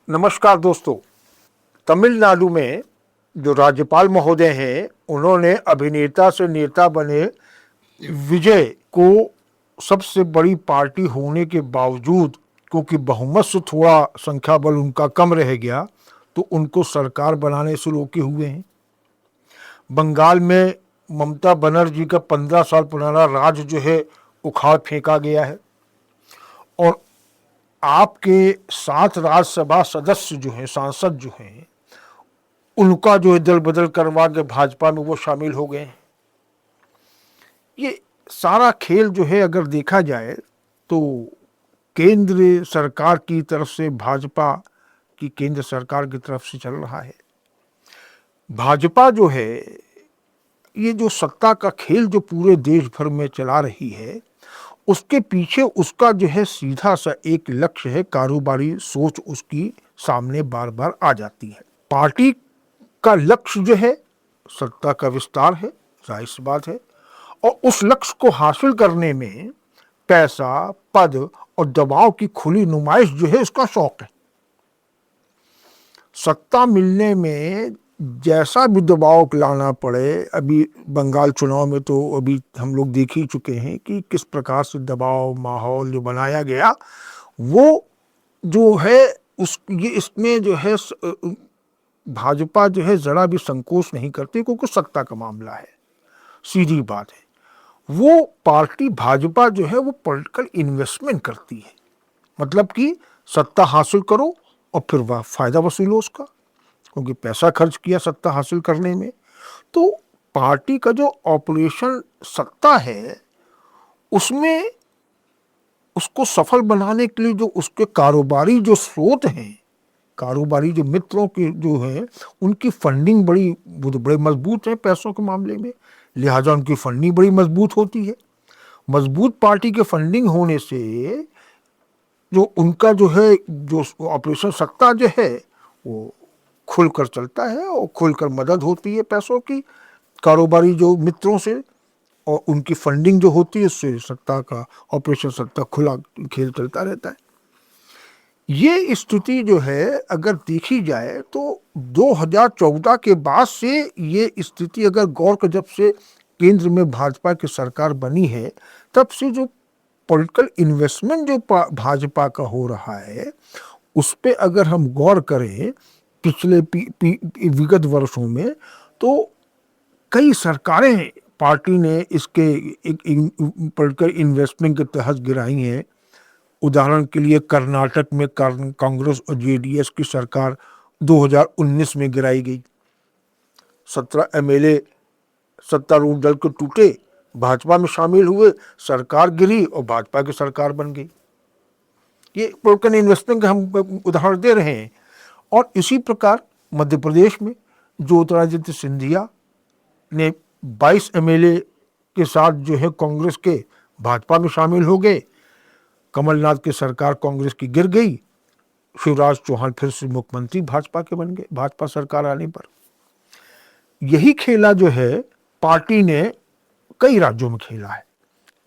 नमस्कार दोस्तों। तमिलनाडु में जो राज्यपाल महोदय हैं, उन्होंने अभिनेता से नेता बने विजय को सबसे बड़ी पार्टी होने के बावजूद, क्योंकि बहुमत से थोड़ा संख्या बल उनका कम रह गया, तो उनको सरकार बनाने से रोके हुए हैं। बंगाल में ममता बनर्जी का 15 साल पुराना राज जो है उखाड़ फेंका गया है, और आपके 7 राज्यसभा सदस्य जो हैं, सांसद जो हैं, उनका जो है दल बदल करवा के भाजपा में वो शामिल हो गए हैं। ये सारा खेल जो है अगर देखा जाए तो केंद्र सरकार की तरफ से, भाजपा की केंद्र सरकार की तरफ से चल रहा है। भाजपा जो है, ये जो सत्ता का खेल जो पूरे देश भर में चला रही है, उसके पीछे उसका जो है सीधा सा एक लक्ष्य है, कारोबारी सोच उसकी सामने बार बार आ जाती है। पार्टी का लक्ष्य जो है सत्ता का विस्तार है, जाहिर सी बात है, और उस लक्ष्य को हासिल करने में पैसा, पद और दबाव की खुली नुमाइश जो है उसका शौक है। सत्ता मिलने में जैसा भी दबाव लाना पड़े, अभी बंगाल चुनाव में तो अभी हम लोग देख ही चुके हैं कि किस प्रकार से दबाव माहौल जो बनाया गया, वो जो है उस ये इसमें जो है भाजपा जो है जरा भी संकोच नहीं करती, क्योंकि सत्ता का मामला है, सीधी बात है। वो पार्टी भाजपा जो है वो पॉलिटिकल इन्वेस्टमेंट करती है, मतलब कि सत्ता हासिल करो और फिर वह फायदा वसूलो उसका, क्योंकि पैसा खर्च किया सत्ता हासिल करने में। तो पार्टी का जो ऑपरेशन सत्ता है, उसमें उसको सफल बनाने के लिए जो उसके कारोबारी जो स्रोत हैं, कारोबारी जो मित्रों के जो हैं, उनकी फंडिंग बड़े मजबूत है पैसों के मामले में, लिहाजा उनकी फंडिंग बड़ी मजबूत होती है। मजबूत पार्टी के फंडिंग होने से जो उनका जो है जो ऑपरेशन सत्ता जो है वो खुलकर चलता है, और खुलकर मदद होती है पैसों की, कारोबारी जो मित्रों से, और उनकी फंडिंग जो होती है उससे सत्ता का ऑपरेशन सत्ता खुला खेल चलता रहता है। ये स्थिति जो है अगर देखी जाए तो 2014 के बाद से ये स्थिति, अगर गौर कर, जब से केंद्र में भाजपा की सरकार बनी है, तब से जो पॉलिटिकल इन्वेस्टमेंट जो भाजपा का हो रहा है, उस पे अगर हम गौर करें पिछले विगत वर्षों में, तो कई सरकारें पार्टी ने इसके एक पॉलिटिकल इन्वेस्टमेंट के तहत गिराई हैं। उदाहरण के लिए कर्नाटक में कांग्रेस और जेडीएस की सरकार 2019 में गिराई गई। 17 एमएलए सत्तारूढ़ दल के टूटे, भाजपा में शामिल हुए, सरकार गिरी और भाजपा की सरकार बन गई। ये पॉलिटिकल इन्वेस्टमेंट का हम उदाहरण दे रहे हैं। और इसी प्रकार मध्य प्रदेश में ज्योतिरादित्य सिंधिया ने 22 एमएलए के साथ जो है कांग्रेस के भाजपा में शामिल हो गए। कमलनाथ की सरकार कांग्रेस की गिर गई, शिवराज चौहान फिर से मुख्यमंत्री भाजपा के बन गए भाजपा सरकार आने पर। यही खेला जो है पार्टी ने कई राज्यों में खेला है।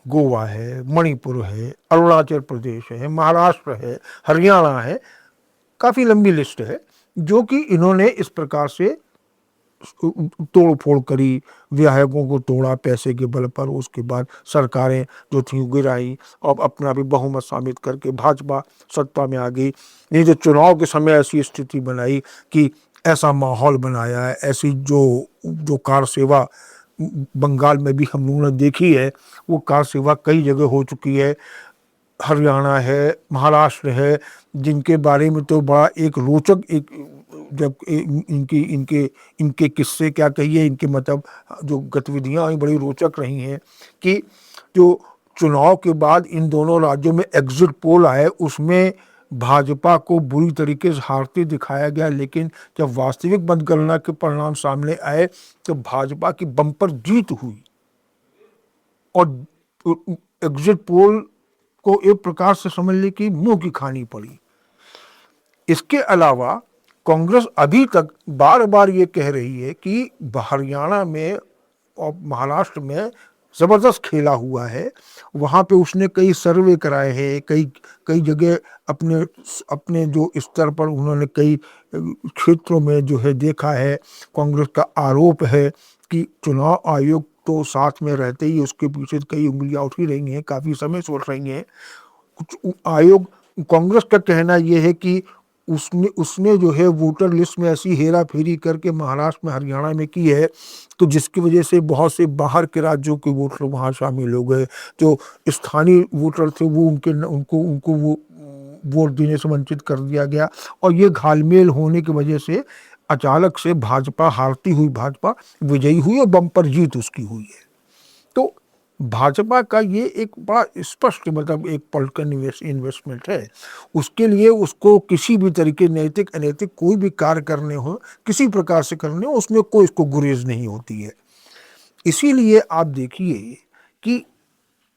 गोवा है, मणिपुर है, अरुणाचल प्रदेश है, महाराष्ट्र है, हरियाणा है, काफी लंबी लिस्ट है, जो कि इन्होंने इस प्रकार से तोड़ फोड़ करी, विधायकों को तोड़ा पैसे के बल पर। उसके बाद सरकारें जो थी गिराई, और अपना भी बहुमत साबित करके भाजपा सत्ता में आ गई। नहीं तो चुनाव के समय ऐसी स्थिति बनाई कि ऐसा माहौल बनाया है, ऐसी जो कार सेवा बंगाल में भी हम लोगों ने देखी है, वो कार सेवा कई जगह हो चुकी है। हरियाणा है, महाराष्ट्र है, जिनके बारे में तो बड़ा एक रोचक जब इनकी इनके इनके किस्से क्या कहिए, इनके मतलब जो गतिविधियां बड़ी रोचक रही हैं, कि जो चुनाव के बाद इन दोनों राज्यों में एग्जिट पोल आए, उसमें भाजपा को बुरी तरीके से हारते दिखाया गया, लेकिन जब वास्तविक मतगणना के परिणाम सामने आए तो भाजपा की बम्पर जीत हुई, और एग्जिट पोल को एक प्रकार से समझ ली कि मुंह की खानी पड़ी। इसके अलावा कांग्रेस अभी तक बार बार ये कह रही है कि हरियाणा में और महाराष्ट्र में ज़बरदस्त खेला हुआ है। वहाँ पे उसने कई सर्वे कराए हैं, कई कई जगह अपने अपने जो स्तर पर उन्होंने कई क्षेत्रों में जो है देखा है। कांग्रेस का आरोप है कि चुनाव आयोग तो साथ में रहते ही उसके पीछे कई उंगलियां उठ ही रही हैं, काफ़ी समय से उठ रही हैं। कुछ आयोग, कांग्रेस का कहना यह है कि उसने उसने जो है वोटर लिस्ट में ऐसी हेरा फेरी करके महाराष्ट्र में, हरियाणा में की है, तो जिसकी वजह से बहुत से बाहर के राज्यों के वोटर वहाँ शामिल हो गए। जो स्थानीय वोटर थे वो उनको उनको वो वोट देने से वंचित कर दिया गया। और ये घालमेल होने की वजह से अचानक से भाजपा हारती हुई भाजपा विजयी हुई और बम्पर जीत उसकी हुई है। तो भाजपा का ये एक बड़ा स्पष्ट मतलब एक पॉलिटिकल इन्वेस्टमेंट है। उसके लिए उसको किसी भी तरीके नैतिक अनैतिक कोई भी कार्य करने हो, किसी प्रकार से करने हो, उसमें कोई इसको गुरेज नहीं होती है। इसीलिए आप देखिए कि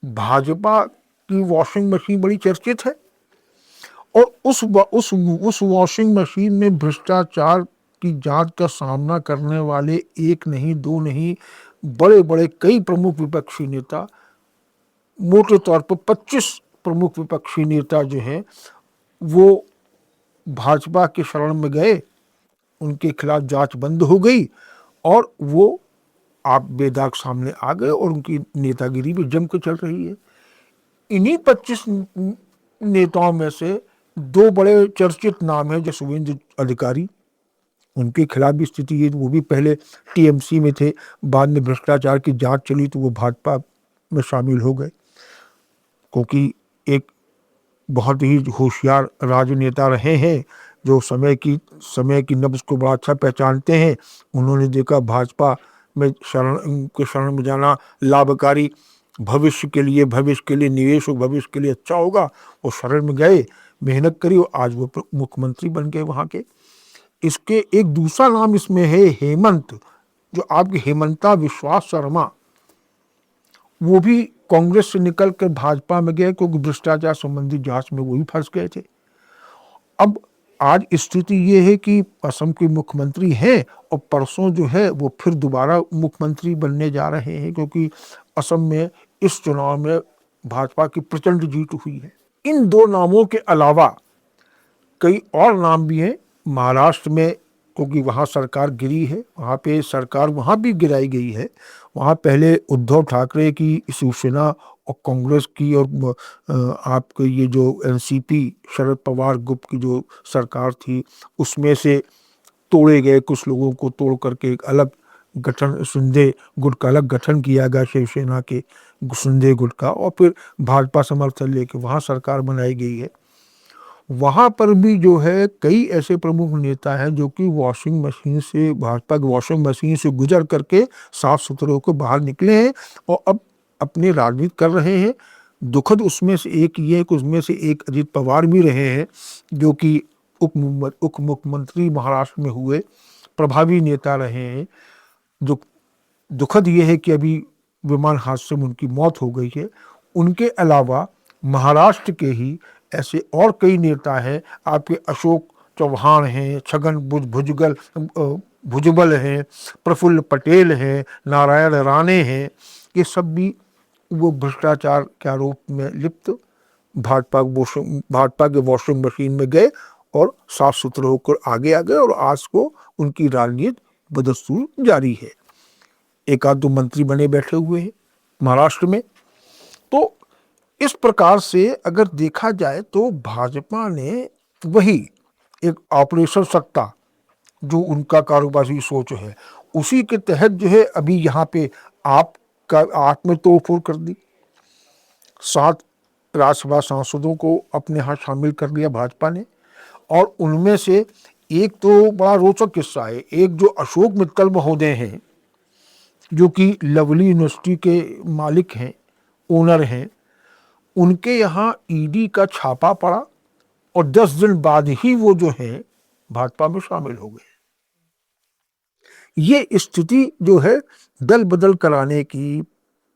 भाजपा की वॉशिंग मशीन बड़ी चर्चित है और उस वॉशिंग मशीन में भ्रष्टाचार की जांच का सामना करने वाले एक नहीं दो नहीं बड़े बड़े कई प्रमुख विपक्षी नेता, मोटे तौर पर 25 प्रमुख विपक्षी नेता जो हैं वो भाजपा के शरण में गए, उनके खिलाफ जांच बंद हो गई और वो आप बेदाग सामने आ गए और उनकी नेतागिरी भी जम के चल रही है। इन्हीं 25 नेताओं में से दो बड़े चर्चित नाम हैं, जो शुभेंदु अधिकारी, उनके खिलाफ भी स्थिति है। वो भी पहले टीएमसी में थे, बाद में भ्रष्टाचार की जांच चली तो वो भाजपा में शामिल हो गए, क्योंकि एक बहुत ही होशियार राजनेता रहे हैं जो समय की नब्ज को बड़ा अच्छा पहचानते हैं। उन्होंने देखा भाजपा में शरण में जाना लाभकारी, भविष्य के लिए निवेश हो, भविष्य के लिए अच्छा होगा। वो शरण में गए, मेहनत करी और आज वो मुख्यमंत्री बन गए वहाँ के। इसके एक दूसरा नाम इसमें है हेमंत, जो आपके हेमंता विश्वास शर्मा, वो भी कांग्रेस से निकल कर भाजपा में गए क्योंकि भ्रष्टाचार संबंधी जांच में वो भी फंस गए थे। अब आज स्थिति ये है कि असम के मुख्यमंत्री हैं और परसों जो है वो फिर दोबारा मुख्यमंत्री बनने जा रहे हैं, क्योंकि असम में इस चुनाव में भाजपा की प्रचंड जीत हुई है। इन दो नामों के अलावा कई और नाम भी हैं महाराष्ट्र में, क्योंकि वहाँ सरकार गिरी है, वहाँ पे सरकार वहाँ भी गिराई गई है। वहाँ पहले उद्धव ठाकरे की शिवसेना और कांग्रेस की और आपके ये जो एनसीपी शरद पवार गुट की जो सरकार थी, उसमें से तोड़े गए कुछ लोगों को तोड़ करके एक अलग गठन, शिंदे गुट का अलग गठन किया गया, शिवसेना के शिंदे गुट का, और फिर भाजपा समर्थन लेके वहाँ सरकार बनाई गई है। वहाँ पर भी जो है कई ऐसे प्रमुख नेता हैं जो कि वॉशिंग मशीन से, भाजपा की वॉशिंग मशीन से गुजर करके साफ सुथरे होकर बाहर निकले हैं और अब अपनी राजनीति कर रहे हैं। दुखद उसमें से एक ये है कि उसमें से एक अजीत पवार भी रहे हैं, जो कि उप मुख्यमंत्री महाराष्ट्र में हुए, प्रभावी नेता रहे हैं। जो दुखद ये है कि अभी विमान हादसे में उनकी मौत हो गई है। उनके अलावा महाराष्ट्र के ही ऐसे और कई नेता हैं, आपके अशोक चौहान हैं, छगन भुजबल हैं, प्रफुल्ल पटेल हैं, नारायण राणे हैं। ये सब भी वो भ्रष्टाचार के आरोप में लिप्त भाजपा के वॉशिंग मशीन में गए और साफ सुथरे होकर आगे आ गए और आज को उनकी राजनीति बदस्तूर जारी है। एक आध दो मंत्री बने बैठे हुए हैं महाराष्ट्र में। तो इस प्रकार से अगर देखा जाए तो भाजपा ने वही एक ऑपरेशन सत्ता, जो उनका कारोबारी सोच है, उसी के तहत जो है अभी यहाँ पे आप में तोड़फोड़ कर दी। 7 राज्यसभा सांसदों को अपने यहाँ शामिल कर लिया भाजपा ने, और उनमें से एक तो बड़ा रोचक किस्सा है। एक जो अशोक मित्तल महोदय हैं, जो कि लवली यूनिवर्सिटी के मालिक हैं, ओनर हैं, उनके यहाँ ईडी का छापा पड़ा और 10 दिन बाद ही वो जो है भाजपा में शामिल हो गए। ये स्थिति जो है दल बदल कराने की,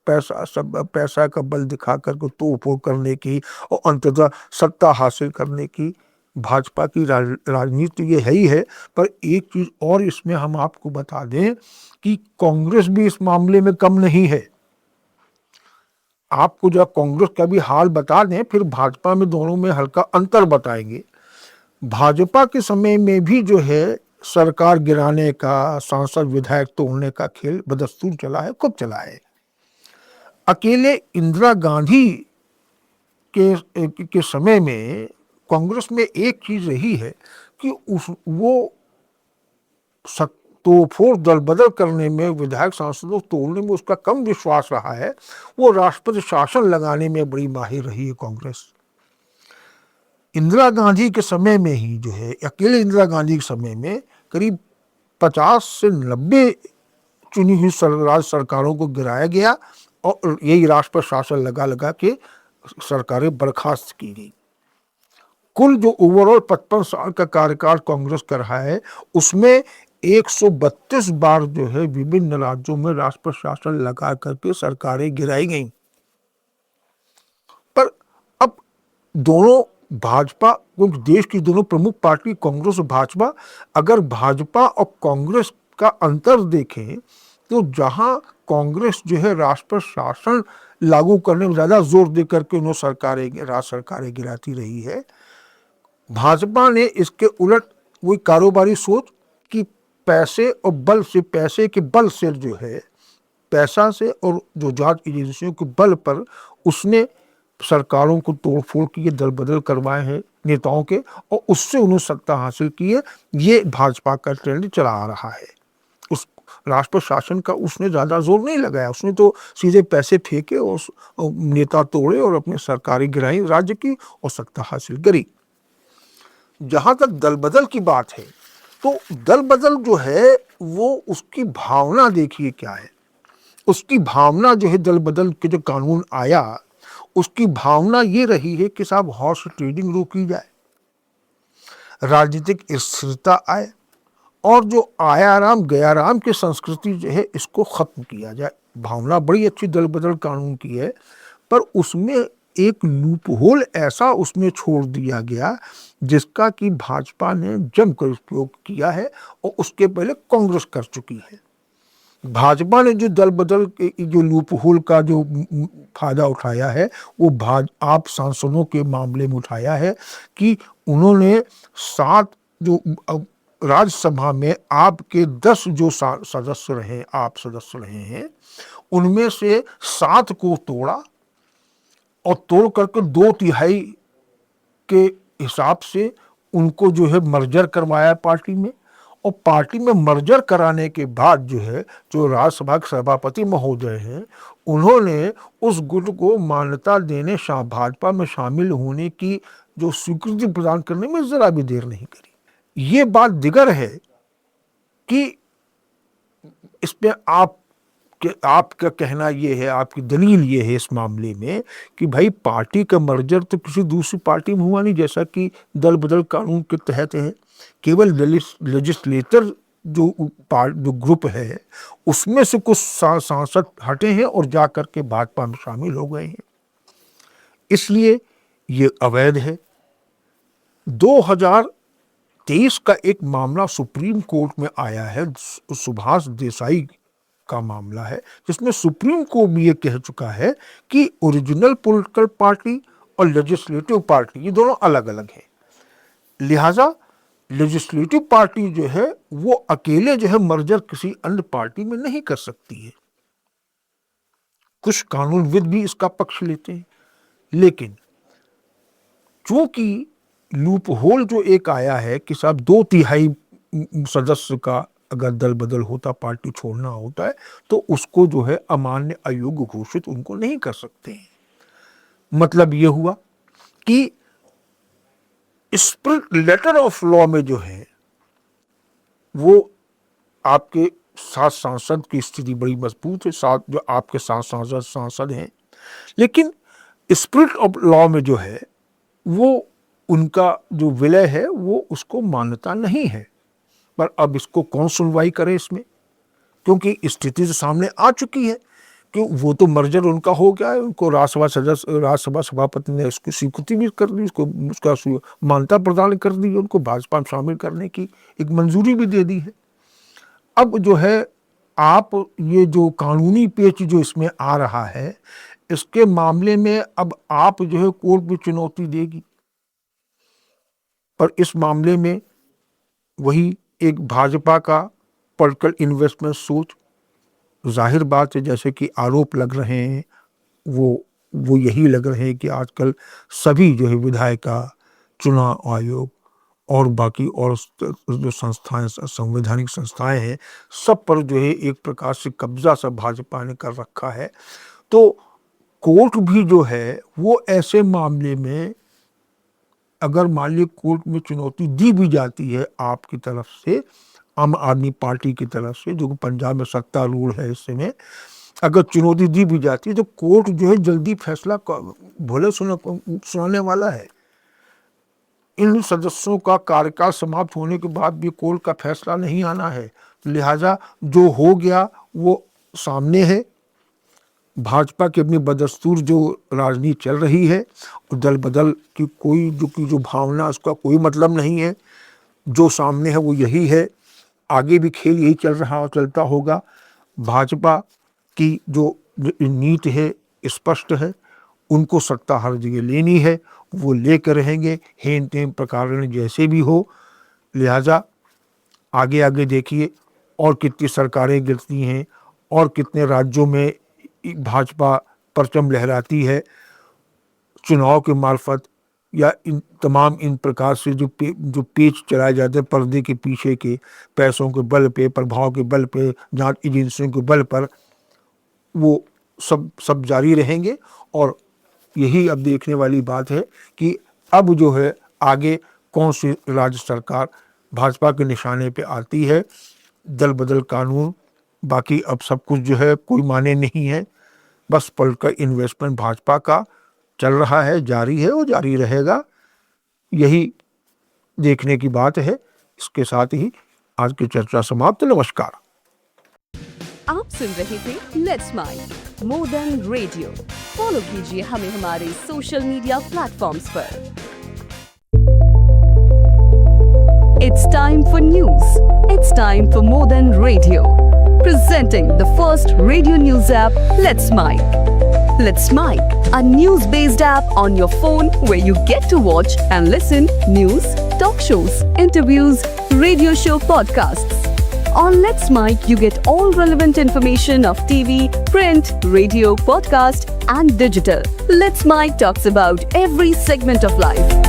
पैसा का बल दिखा करके तोड़फोड़ करने की और अंततः सत्ता हासिल करने की भाजपा की राजनीति ये है ही है। पर एक चीज और इसमें हम आपको बता दें कि कांग्रेस भी इस मामले में कम नहीं है। आपको जब कांग्रेस का भी हाल बता दें, फिर भाजपा में दोनों में हल्का अंतर बताएंगे। भाजपा के समय में भी जो है सरकार गिराने का, सांसद विधायक तोड़ने का खेल बदस्तूर चला है, खूब चला है। अकेले इंदिरा गांधी के समय में कांग्रेस में एक चीज रही है कि उस वो तोड़फोड़ दल बदल करने में, विधायक सांसदों को तोड़ने में उसका कम विश्वास रहा है। वो राष्ट्रपति शासन लगाने में बड़ी माहिर रही है कांग्रेस। इंदिरा गांधी के समय में ही जो है, अकेले इंदिरा गांधी के समय में करीब 50 से 90 चुनी हुई राज्य सरकारों को गिराया गया और यही राष्ट्रपति शासन लगा लगा के सरकारें बर्खास्त की गई। कुल जो ओवरऑल 55 साल का कार्यकाल कांग्रेस कर रहा है, उसमें 132 बार जो है विभिन्न राज्यों में राष्ट्रपति शासन लगा करके सरकारें गिराई गई। पर अब दोनों भाजपा, क्योंकि देश की दोनों प्रमुख पार्टी कांग्रेस और भाजपा, अगर भाजपा और कांग्रेस का अंतर देखें तो जहां कांग्रेस जो है राष्ट्रपति शासन लागू करने में ज्यादा जोर दे करके उन्होंने राज्य सरकारें गिराती रही है, भाजपा ने इसके उलट वही कारोबारी सोच कि पैसे और बल से, पैसे के बल से जो है, पैसा से और जो जांच एजेंसियों के बल पर उसने सरकारों को तोड़फोड़ किए, दल बदल करवाए हैं नेताओं के, और उससे उन्होंने सत्ता हासिल की है। ये भाजपा का ट्रेंड चला आ रहा है। उस राष्ट्रपति शासन का उसने ज्यादा जोर नहीं लगाया, उसने तो सीधे पैसे फेंके और नेता तोड़े और अपनी सरकारें गिराई राज्य की और सत्ता हासिल करी। जहां तक दल बदल की बात है, तो दल बदल जो है वो उसकी भावना देखिए क्या है। उसकी भावना जो है, दल बदल के जो कानून आया उसकी भावना ये रही है कि साहब हॉर्स ट्रेडिंग रोकी जाए, राजनीतिक स्थिरता आए और जो आयाराम गयाराम की संस्कृति जो है इसको खत्म किया जाए। भावना बड़ी अच्छी दल बदल कानून की है, पर उसमें एक लूप होल ऐसा उसमें छोड़ दिया गया जिसका कि भाजपा ने जमकर उपयोग किया है और उसके पहले कांग्रेस कर चुकी है। भाजपा ने जो दल बदल के जो लूप होल का जो फायदा उठाया है वो आप सांसदों के मामले में उठाया है कि उन्होंने 7 जो राज्यसभा में आपके 10 जो सदस्य रहे, आप सदस्य रहे हैं, उनमें से 7 को तोड़ा और तोड़ करके 2/3 के हिसाब से उनको जो है मर्जर करवाया पार्टी में। और पार्टी में मर्जर कराने के बाद जो है, जो राज्यसभा के सभापति महोदय हैं, उन्होंने उस गुट को मान्यता देने, भाजपा में शामिल होने की जो स्वीकृति प्रदान करने में जरा भी देर नहीं करी। ये बात दिगर है कि इसमें आपका कहना ये है, आपकी दलील ये है इस मामले में कि भाई पार्टी का मर्जर तो किसी दूसरी पार्टी में हुआ नहीं, जैसा कि दल बदल कानून के तहत है। केवल लेजिस्लेटर जो ग्रुप है उसमें से कुछ सांसद हटे हैं और जाकर के भाजपा में शामिल हो गए हैं, इसलिए ये अवैध है। 2023 का एक मामला सुप्रीम कोर्ट में आया है, सुभाष देसाई का मामला है, जिसमें सुप्रीम कोर्ट भी ये कह चुका है कि ओरिजिनल पॉलिटिकल पार्टी और लेजिस्लेटिव पार्टी ये दोनों अलग अलग हैं। लिहाजा लेजिस्लेटिव पार्टी जो है वो अकेले जो है मर्जर किसी अन्य पार्टी में नहीं कर सकती है। कुछ कानूनविद भी इसका पक्ष लेते हैं, लेकिन चूंकि लूप होल जो एक आया है कि साहब 2/3 सदस्य का अगर दल बदल होता, पार्टी छोड़ना होता है, तो उसको जो है अमान्य, अयोग्य घोषित उनको नहीं कर सकते हैं। मतलब ये हुआ कि स्पिरिट लेटर ऑफ लॉ में जो है वो आपके 7 सांसद की स्थिति बड़ी मजबूत है, 7 जो आपके 7 सांसद हैं, लेकिन स्पिरिट ऑफ लॉ में जो है वो उनका जो विलय है वो उसको मान्यता नहीं है। पर अब इसको कौन सुनवाई करे इसमें, क्योंकि स्थिति तो सामने आ चुकी है कि वो तो मर्जर उनका हो गया है, उनको राज्यसभा सभापति ने उसकी स्वीकृति भी कर दी, उसको उसका मान्यता प्रदान कर दी, उनको भाजपा में शामिल करने की एक मंजूरी भी दे दी है। अब जो है आप ये जो कानूनी पेच जो इसमें आ रहा है, इसके मामले में अब आप जो है कोर्ट में चुनौती देगी, पर इस मामले में वही एक भाजपा का पॉलिटिकल इन्वेस्टमेंट सोच, जाहिर बात है जैसे कि आरोप लग रहे हैं वो यही लग रहे हैं कि आजकल सभी जो है विधायिका, चुनाव आयोग और बाकी और जो संस्थाएं, संवैधानिक संस्थाएं हैं, सब पर जो है एक प्रकार से कब्जा सब भाजपा ने कर रखा है। तो कोर्ट भी जो है वो ऐसे मामले में अगर मान लीजिए कोर्ट में चुनौती दी भी जाती है आपकी तरफ से, आम आदमी पार्टी की तरफ से, जो पंजाब में सत्तारूढ़ है इस समय, अगर चुनौती दी भी जाती है तो कोर्ट जो है जल्दी फैसला भले सुनाने वाला है। इन सदस्यों का कार्यकाल समाप्त होने के बाद भी कोर्ट का फैसला नहीं आना है, लिहाजा जो हो गया वो सामने है। भाजपा की अपनी बदस्तूर जो राजनीति चल रही है, दल बदल की जो भावना, उसका कोई मतलब नहीं है। जो सामने है वो यही है, आगे भी खेल यही चल रहा और चलता होगा। भाजपा की जो नीति है स्पष्ट है, उनको सत्ता हर जगह लेनी है, वो लेकर रहेंगे हेन टेन प्रकार जैसे भी हो। लिहाजा आगे आगे देखिए और कितनी सरकारें गिरती हैं और कितने राज्यों में भाजपा परचम लहराती है चुनाव के मार्फत, या इन तमाम इन प्रकार से जो पेच चलाए जाते हैं पर्दे के पीछे के, पैसों के बल पे, प्रभाव के बल पे, जांच एजेंसियों के बल पर, वो सब जारी रहेंगे। और यही अब देखने वाली बात है कि अब जो है आगे कौन सी राज्य सरकार भाजपा के निशाने पे आती है। दल बदल कानून, बाकी अब सब कुछ जो है कोई माने नहीं है, बस पॉलिटिकल इन्वेस्टमेंट भाजपा का चल रहा है, जारी है और जारी रहेगा, यही देखने की बात है। इसके साथ ही आज की चर्चा समाप्त। नमस्कार। आप सुन रहे थे let's smile more than radio. Follow कीजिए हमें हमारे सोशल मीडिया प्लेटफॉर्म्स पर। It's time for news. It's time for more than radio. Presenting the first radio news app, Let's Mic. Let's Mic, a news-based app on your phone where you get to watch and listen news, talk shows, interviews, radio show podcasts. On Let's Mic, you get all relevant information of TV, print, radio, podcast, and digital. Let's Mic talks about every segment of life.